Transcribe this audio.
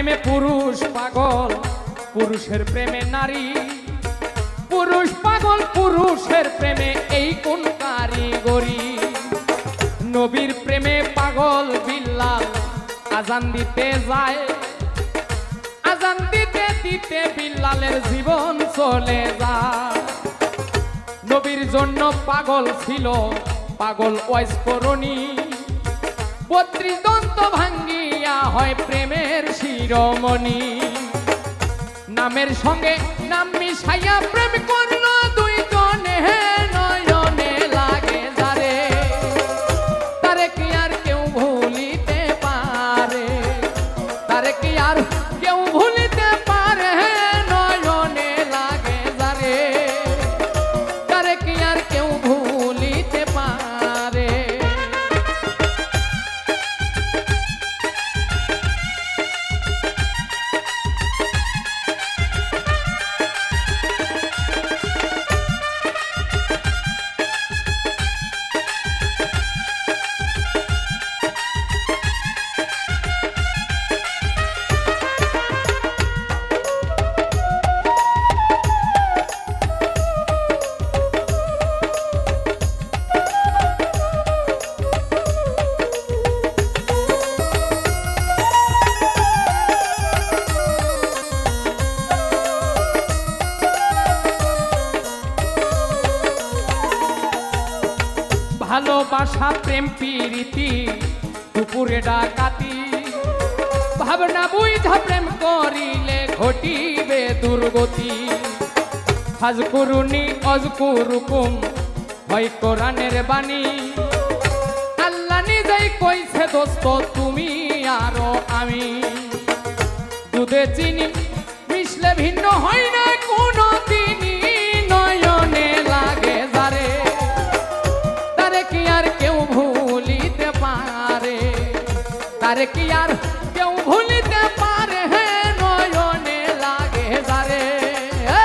প্রেমে পুরুষ পাগল, পুরুষের প্রেমে নারী। পুরুষ পাগল পুরুষের প্রেমে, এই কোন কারিগরি? নবীর প্রেমে পাগল বিল্লাল, আজান দিতে যায়। আজান দিতে দিতে বিল্লালের জীবন চলে যায়। নবীর জন্য পাগল ছিল, পাগল ওয়াইস করণী। 32 দন্ত ভাঙ্গিয়া হয় প্রেমের শিরোমণি। নামের সঙ্গে নাম মিশাইয়া প্রেম করল দুইজনে, নয়নে লাগে যারে। তারে কি আর কেউ ভুলিতে পারে? তারে কি আর কেউ ভুলিতে পারে? নয়নে লাগে যারে। তারে কি আর কেউ ভুলিতে পারে? ভালোবাসা প্রেম প্রীতি দুপুরে ডাকাতি। ভাবনা বুঝা প্রেম করিলে ঘটিবে দুর্গতি। ফাজকুরুনি অজকুরুকুম হয় কোরআনের বাণী। আল্লাহ নিজেই কইছে দোস্ত তুমি আরো আমি। দুধে চিনি মিশলে ভিন্ন হয় না কোনো দিনই, নয়নে লাগে যারে। তারে কি আর কেউ ভুলিতে পারে? তারে কি আর কেউ ভুলিতে